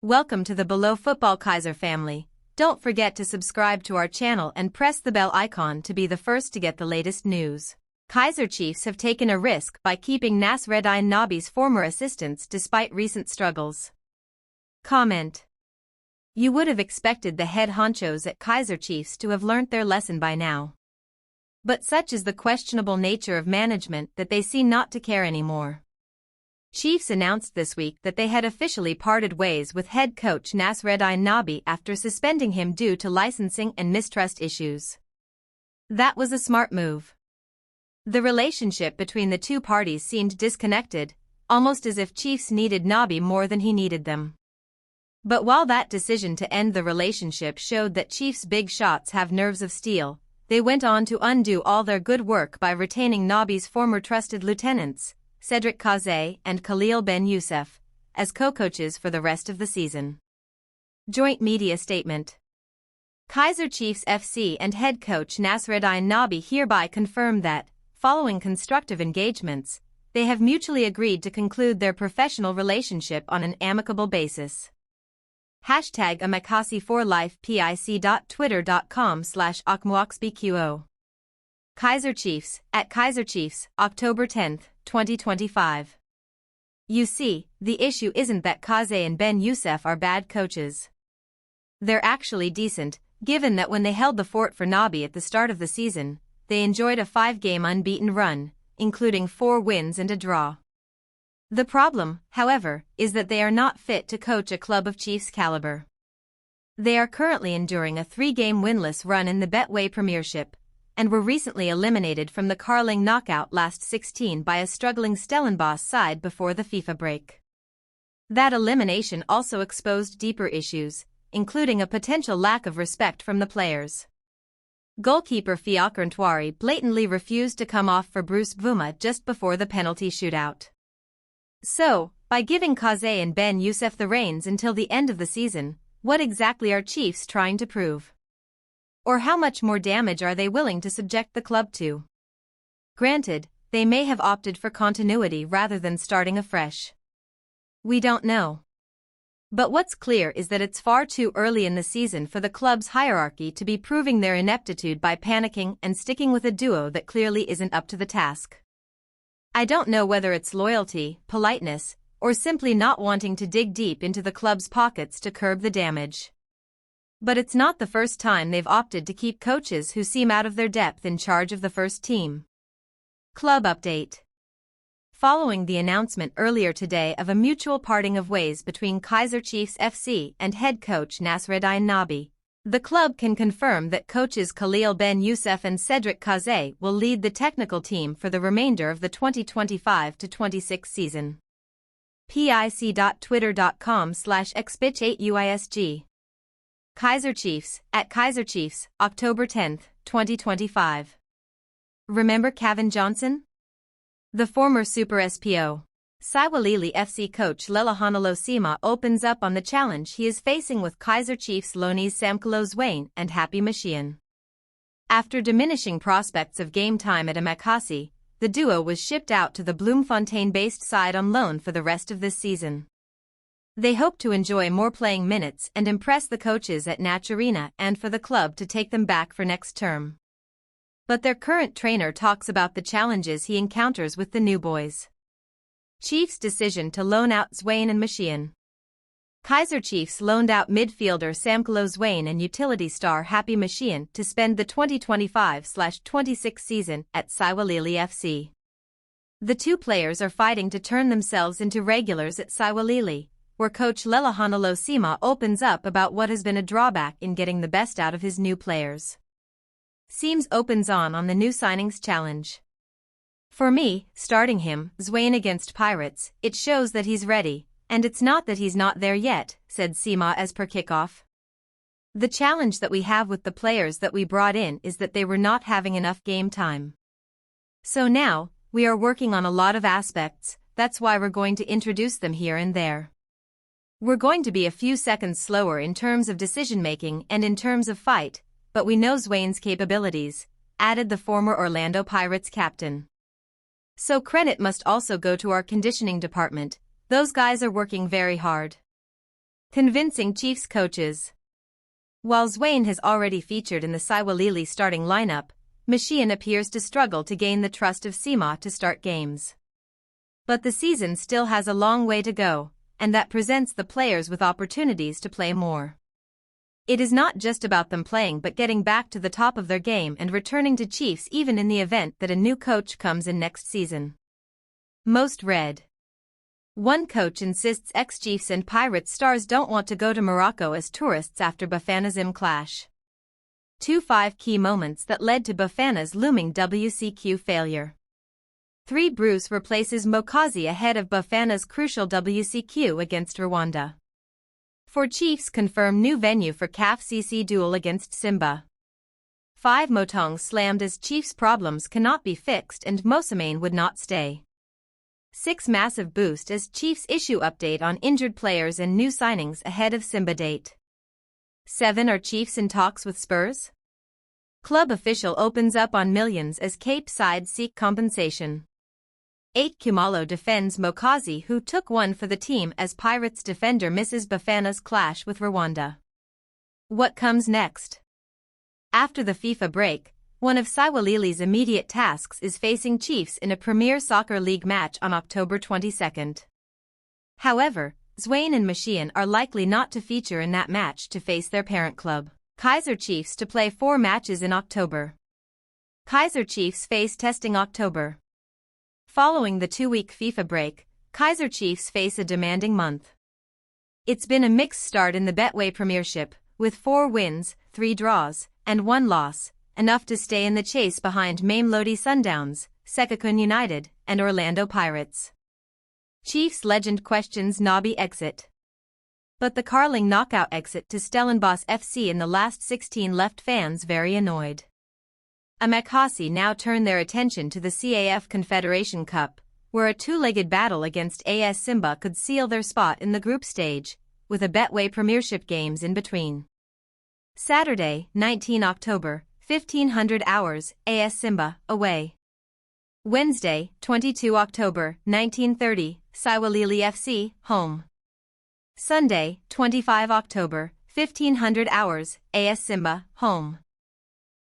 Welcome to the Below Football Kaiser family. Don't forget to subscribe to our channel and press the bell icon to be the first to get the latest news. Kaiser Chiefs have taken a risk by keeping Nasreddine Nabi's former assistants despite recent struggles. Comment. You would have expected the head honchos at Kaiser Chiefs to have learnt their lesson by now. But such is the questionable nature of management that they seem not to care anymore. Chiefs announced this week that they had officially parted ways with head coach Nasreddine Nabi after suspending him due to licensing and mistrust issues. That was a smart move. The relationship between the two parties seemed disconnected, almost as if Chiefs needed Nabi more than he needed them. But while that decision to end the relationship showed that Chiefs' big shots have nerves of steel, they went on to undo all their good work by retaining Nabi's former trusted lieutenants, Cedric Kaizer and Khalil Ben Youssef, as co-coaches for the rest of the season. Joint media statement. Kaiser Chiefs FC and head coach Nasreddine Nabi hereby confirm that, following constructive engagements, they have mutually agreed to conclude their professional relationship on an amicable basis. #Amakasi4Life pic.twitter.com/akmuaxbqo. Kaiser Chiefs, at Kaiser Chiefs, October 10, 2025. You see, the issue isn't that Kaizer and Ben Youssef are bad coaches. They're actually decent, given that when they held the fort for Nabi at the start of the season, they enjoyed a 5-game unbeaten run, including 4 wins and a draw. The problem, however, is that they are not fit to coach a club of Chiefs caliber. They are currently enduring a 3-game winless run in the Betway Premiership, and were recently eliminated from the Carling knockout last 16 by a struggling Stellenbosch side before the FIFA break. That elimination also exposed deeper issues, including a potential lack of respect from the players. Goalkeeper Fiacre Ntwari blatantly refused to come off for Bruce Bvuma just before the penalty shootout. So, by giving Kaizer and Ben Youssef the reins until the end of the season, what exactly are Chiefs trying to prove? Or how much more damage are they willing to subject the club to? Granted, they may have opted for continuity rather than starting afresh. We don't know. But what's clear is that it's far too early in the season for the club's hierarchy to be proving their ineptitude by panicking and sticking with a duo that clearly isn't up to the task. I don't know whether it's loyalty, politeness, or simply not wanting to dig deep into the club's pockets to curb the damage. But it's not the first time they've opted to keep coaches who seem out of their depth in charge of the first team. Club update. Following the announcement earlier today of a mutual parting of ways between Kaiser Chiefs FC and head coach Nasreddine Nabi, the club can confirm that coaches Khalil Ben Youssef and Cedric Kaizer will lead the technical team for the remainder of the 2025-26 season. pic.twitter.com/xpitch8uisg. Kaiser Chiefs, at Kaiser Chiefs, October 10, 2025. Remember Kevin Johnson? The former Super SPO. Siwalili FC coach Lelahana Sima opens up on the challenge he is facing with Kaiser Chiefs loanees Samkalo Zwane and Happy Mashian. After diminishing prospects of game time at Amakasi, the duo was shipped out to the Bloemfontein-based side on loan for the rest of this season. They hope to enjoy more playing minutes and impress the coaches at Natch Arena and for the club to take them back for next term. But their current trainer talks about the challenges he encounters with the new boys. Chiefs' decision to loan out Zwane and Mashian. Kaiser Chiefs loaned out midfielder Samkalo Zwane and utility star Happy Mashian to spend the 2025-26 season at Siwalili FC. The two players are fighting to turn themselves into regulars at Siwalili, where coach Lelahana Sima opens up about what has been a drawback in getting the best out of his new players. Seems opens on the new signings challenge. For me, starting him, Zwane against Pirates, it shows that he's ready, and it's not that he's not there yet, said Sima as per kickoff. The challenge that we have with the players that we brought in is that they were not having enough game time. So now, we are working on a lot of aspects, that's why we're going to introduce them here and there. We're going to be a few seconds slower in terms of decision-making and in terms of fight, but we know Zwane's capabilities, added the former Orlando Pirates captain. So credit must also go to our conditioning department, those guys are working very hard. Convincing Chiefs coaches. While Zwane has already featured in the Saiwalili starting lineup, Mosimane appears to struggle to gain the trust of Sima to start games. But the season still has a long way to go, and that presents the players with opportunities to play more. It is not just about them playing but getting back to the top of their game and returning to Chiefs even in the event that a new coach comes in next season. Most read. One coach insists ex-Chiefs and Pirates stars don't want to go to Morocco as tourists after Bafana's clash. 5 key moments that led to Bafana's looming WCQ failure. 3 Bruce replaces Mokazi ahead of Bafana's crucial WCQ against Rwanda. 4 Chiefs confirm new venue for CAF CC duel against Simba. 5 Motong slammed as Chiefs' problems cannot be fixed and Mosimane would not stay. 6 Massive boost as Chiefs issue update on injured players and new signings ahead of Simba date. 7 Are Chiefs in talks with Spurs? Club official opens up on millions as Cape side seek compensation. 8 Kumalo defends Mokazi who took one for the team as Pirates defender misses Bafana's clash with Rwanda. What comes next? After the FIFA break, one of Saiwalili's immediate tasks is facing Chiefs in a Premier Soccer League match on October 22. However, Zwane and Mosimane are likely not to feature in that match to face their parent club, Kaiser Chiefs, to play 4 matches in October. Kaiser Chiefs face testing October. Following the 2-week FIFA break, Kaiser Chiefs face a demanding month. It's been a mixed start in the Betway Premiership, with 4 wins, 3 draws, and 1 loss, enough to stay in the chase behind Mamelodi Sundowns, Sekakun United, and Orlando Pirates. Chiefs legend questions Nabi exit. But the Carling knockout exit to Stellenbosch FC in the last 16 left fans very annoyed. Amakasi now turn their attention to the CAF Confederation Cup, where a 2-legged battle against AS Simba could seal their spot in the group stage, with a Betway Premiership games in between. Saturday, 19 October, 1500 hours, AS Simba, away. Wednesday, 22 October, 1930, Saiwalili FC, home. Sunday, 25 October, 1500 hours, AS Simba, home.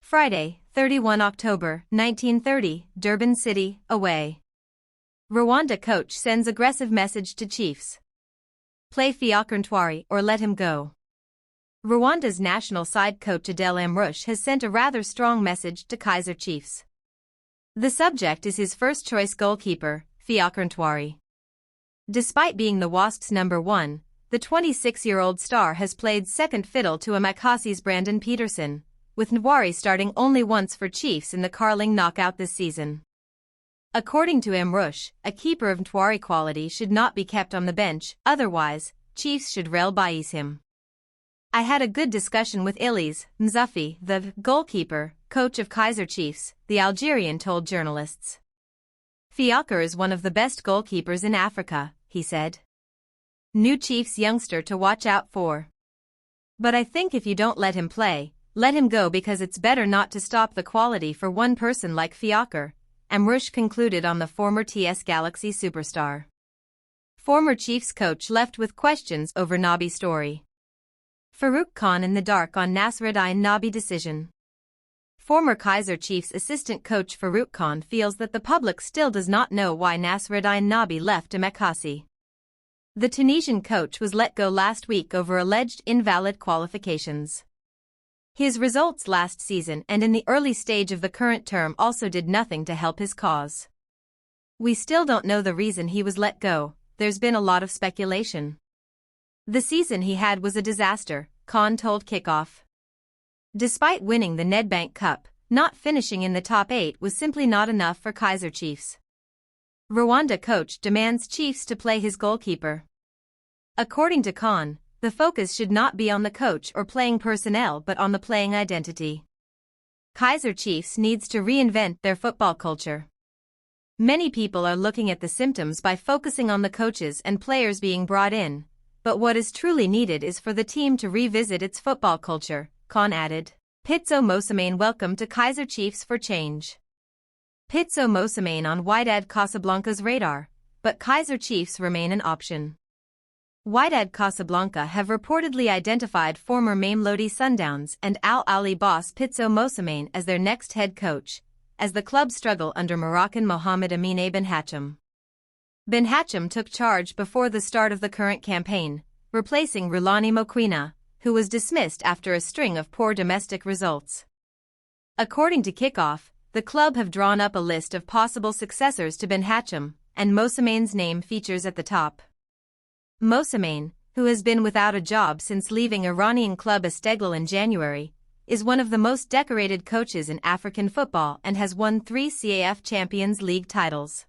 Friday, 31 October, 1930, Durban City, away. Rwanda coach sends aggressive message to Chiefs. Play Fiacre Ntwari or let him go. Rwanda's national side coach Adel Amrouche has sent a rather strong message to Kaiser Chiefs. The subject is his first-choice goalkeeper, Fiacre Ntwari. Despite being the Wasps' number 1, the 26-year-old star has played second fiddle to Amakasi's Brandon Peterson, with Ntwari starting only once for Chiefs in the Carling knockout this season. According to Amrouche, a keeper of Ntwari quality should not be kept on the bench, otherwise, Chiefs should release him. I had a good discussion with Ilis Mzoufi, the goalkeeper, coach of Kaiser Chiefs, the Algerian told journalists. Fiacre is one of the best goalkeepers in Africa, he said. New Chiefs youngster to watch out for. But I think if you don't let him play, let him go because it's better not to stop the quality for one person like Fiacre, Amrouche concluded on the former TS Galaxy superstar. Former Chiefs coach left with questions over Nabi story. Farouk Khan in the dark on Nasruddin Nabi decision. Former Kaiser Chiefs assistant coach Farouk Khan feels that the public still does not know why Nasruddin Nabi left Amakasi. The Tunisian coach was let go last week over alleged invalid qualifications. His results last season and in the early stage of the current term also did nothing to help his cause. We still don't know the reason he was let go, there's been a lot of speculation. The season he had was a disaster, Khan told Kickoff. Despite winning the Nedbank Cup, not finishing in the top 8 was simply not enough for Kaiser Chiefs. Rwanda coach demands Chiefs to play his goalkeeper. According to Khan, the focus should not be on the coach or playing personnel but on the playing identity. Kaiser Chiefs needs to reinvent their football culture. Many people are looking at the symptoms by focusing on the coaches and players being brought in, but what is truly needed is for the team to revisit its football culture, Khan added. Pitso Mosimane welcome to Kaiser Chiefs for change. Pitso Mosimane on Wydad Casablanca's radar, but Kaiser Chiefs remain an option. Wydad Casablanca have reportedly identified former Mamelodi Sundowns and Al Ahly boss Pitso Mosimane as their next head coach, as the club struggle under Moroccan Mohamed Amine Benhacham. Benhacham took charge before the start of the current campaign, replacing Rulani Mokwena, who was dismissed after a string of poor domestic results. According to Kickoff, the club have drawn up a list of possible successors to Benhacham, and Mosimane's name features at the top. Mosimane, who has been without a job since leaving Iranian club Esteghlal in January, is one of the most decorated coaches in African football and has won 3 CAF Champions League titles.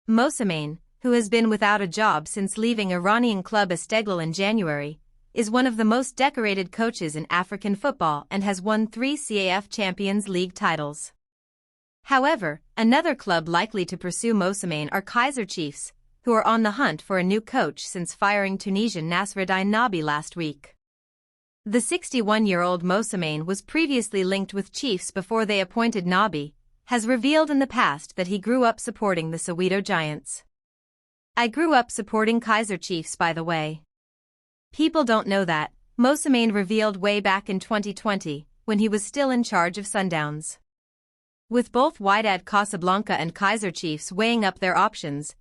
Mosimane, who has been without a job since leaving Iranian club Esteghlal in January, is one of the most decorated coaches in African football and has won 3 CAF Champions League titles. However, another club likely to pursue Mosimane are Kaiser Chiefs, who are on the hunt for a new coach since firing Tunisian Nasreddine Nabi last week. The 61-year-old Mosimane was previously linked with Chiefs before they appointed Nabi, has revealed in the past that he grew up supporting the Soweto Giants. "I grew up supporting Kaiser Chiefs, by the way. People don't know that," Mosimane revealed way back in 2020, when he was still in charge of Sundowns. With both Wydad Casablanca and Kaiser Chiefs weighing up their options,